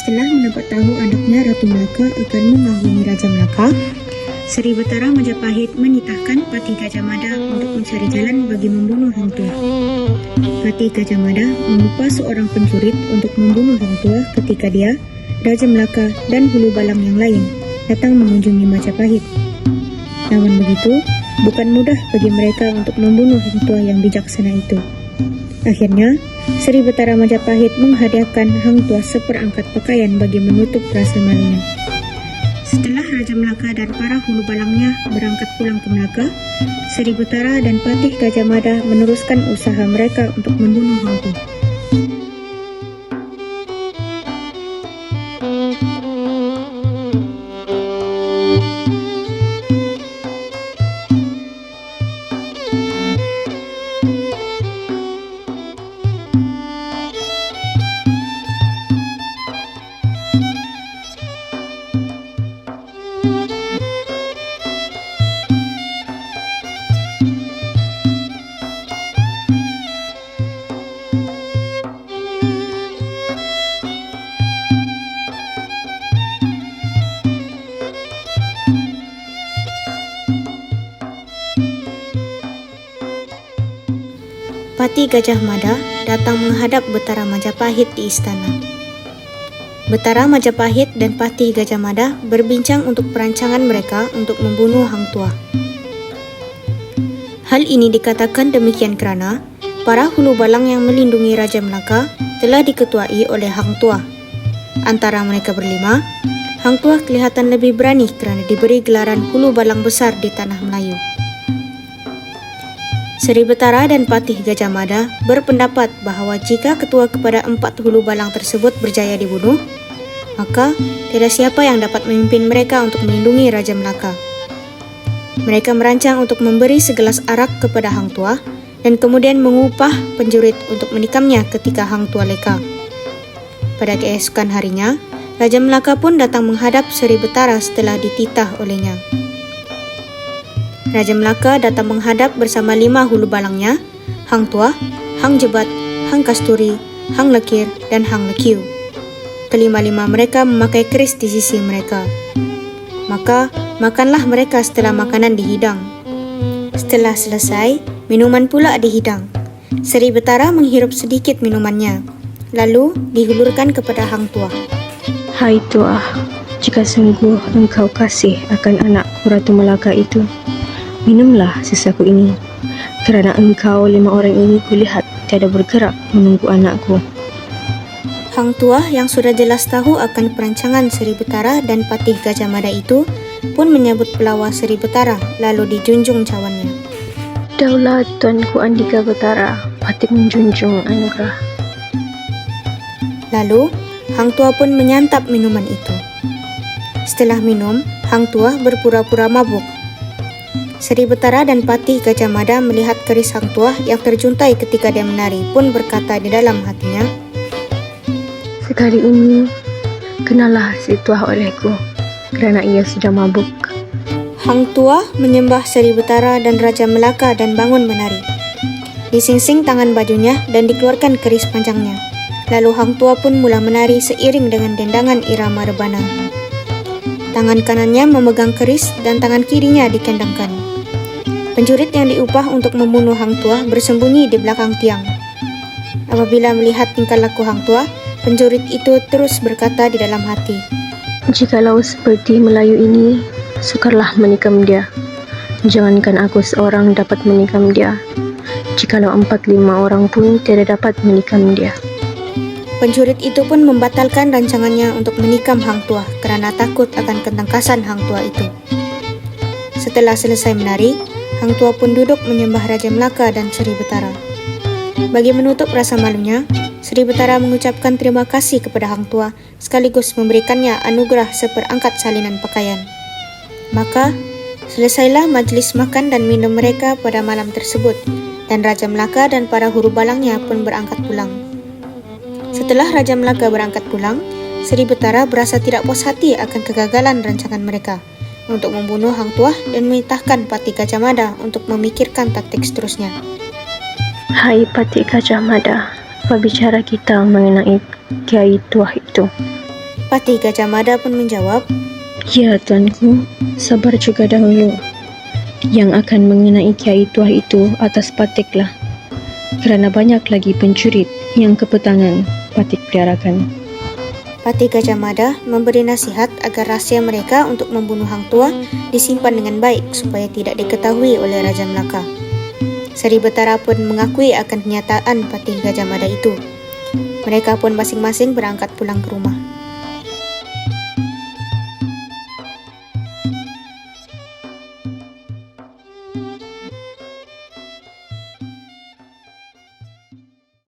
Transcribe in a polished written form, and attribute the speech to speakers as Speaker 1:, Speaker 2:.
Speaker 1: Setelah mendapat tahu anaknya Ratu Melaka akan mengampuni Raja Melaka, Sri Betara Majapahit menitahkan Patih Gajah Mada untuk mencari jalan bagi membunuh Hang Tuah. Patih Gajah Mada mengupah seorang pencurit untuk membunuh Hang Tuah ketika dia, Raja Melaka, dan Hulu Balang yang lain datang mengunjungi Majapahit. Namun begitu, bukan mudah bagi mereka untuk membunuh Hang Tuah yang bijaksana itu. Akhirnya, Sri Betara Majapahit menghadiahkan Hang Tuah seperangkat pakaian bagi menutup rasa malunya. Setelah Raja Melaka dan para hulu balangnya berangkat pulang ke Melaka, Sri Betara dan Patih Gajah Mada meneruskan usaha mereka untuk membunuh Hang Tuah. Patih Gajah Mada datang menghadap Betara Majapahit di istana. Betara Majapahit dan Patih Gajah Mada berbincang untuk perancangan mereka untuk membunuh Hang Tuah. Hal ini dikatakan demikian kerana para hulu balang yang melindungi Raja Melaka telah diketuai oleh Hang Tuah. Antara mereka berlima, Hang Tuah kelihatan lebih berani kerana diberi gelaran hulu balang besar di tanah Melayu. Sri Betara dan Patih Gajah Mada berpendapat bahawa jika ketua kepada 4 hulu balang tersebut berjaya dibunuh, maka tiada siapa yang dapat memimpin mereka untuk melindungi Raja Melaka. Mereka merancang untuk memberi segelas arak kepada Hang Tuah dan kemudian mengupah penjurit untuk menikamnya ketika Hang Tuah leka. Pada keesokan harinya, Raja Melaka pun datang menghadap Sri Betara setelah dititah olehnya. Raja Melaka datang menghadap bersama 5 hulu balangnya, Hang Tuah, Hang Jebat, Hang Kasturi, Hang Lekir, dan Hang Lekiu. Kelima-lima mereka memakai keris di sisi mereka. Maka, makanlah mereka setelah makanan dihidang. Setelah selesai, minuman pula dihidang. Sri Betara menghirup sedikit minumannya, lalu dihulurkan kepada Hang Tuah.
Speaker 2: Hai Tuah, jika sungguh engkau kasih akan anakku Ratu Melaka itu, minumlah sisaku ini, kerana engkau 5 orang ini kulihat tiada bergerak menunggu anakku.
Speaker 1: Hang Tuah yang sudah jelas tahu akan perancangan Sri Betara dan Patih Gajah Mada itu pun menyambut pelawak Sri Betara lalu dijunjung cawannya.
Speaker 2: Daulah Tuanku Andika Betara, patut menjunjung anugerah.
Speaker 1: Lalu, Hang Tuah pun menyantap minuman itu. Setelah minum, Hang Tuah berpura-pura mabuk. Sri Betara dan Patih Gajah Mada melihat keris Hang Tuah yang terjuntai ketika dia menari pun berkata di dalam hatinya,
Speaker 2: Sekali ini, kenalah si Tuah olehku, kerana ia sudah mabuk.
Speaker 1: Hang Tuah menyembah Sri Betara dan Raja Melaka dan bangun menari. Disingsing tangan bajunya dan dikeluarkan keris panjangnya. Lalu Hang Tuah pun mula menari seiring dengan dendangan irama rebana. Tangan kanannya memegang keris dan tangan kirinya dikendangkan. Penjurit yang diupah untuk membunuh Hang Tuah bersembunyi di belakang tiang. Apabila melihat tingkah laku Hang Tuah, penjurit itu terus berkata di dalam hati,
Speaker 2: Jikalau seperti Melayu ini, sukarlah menikam dia. Jangankan aku seorang dapat menikam dia, jikalau 4-5 orang pun tiada dapat menikam dia.
Speaker 1: Penjurit itu pun membatalkan rancangannya untuk menikam Hang Tuah kerana takut akan ketangkasan Hang Tuah itu. Setelah selesai menari, Hang Tuah pun duduk menyembah Raja Melaka dan Sri Betara. Bagi menutup rasa malunya, Sri Betara mengucapkan terima kasih kepada Hang Tuah sekaligus memberikannya anugerah seperangkat salinan pakaian. Maka, selesailah majlis makan dan minum mereka pada malam tersebut dan Raja Melaka dan para huru balangnya pun berangkat pulang. Setelah Raja Melaka berangkat pulang, Sri Betara berasa tidak puas hati akan kegagalan rancangan mereka untuk membunuh Hang Tuah dan menitahkan Patih Gajah Mada untuk memikirkan taktik seterusnya.
Speaker 2: Hai Patih Gajah Mada, apa bicara kita mengenai Kiai Tuah itu?
Speaker 1: Patih Gajah Mada pun menjawab,
Speaker 2: Ya tuanku, sabar juga dahulu. Yang akan mengenai Kiai Tuah itu atas Patiklah. Kerana banyak lagi pencurit yang kepetangan Patik peliharakan.
Speaker 1: Patih Gajah Mada memberi nasihat agar rahsia mereka untuk membunuh Hang Tuah disimpan dengan baik supaya tidak diketahui oleh Raja Melaka. Seri Betara pun mengakui akan kenyataan Patih Gajah Mada itu. Mereka pun masing-masing berangkat pulang ke rumah.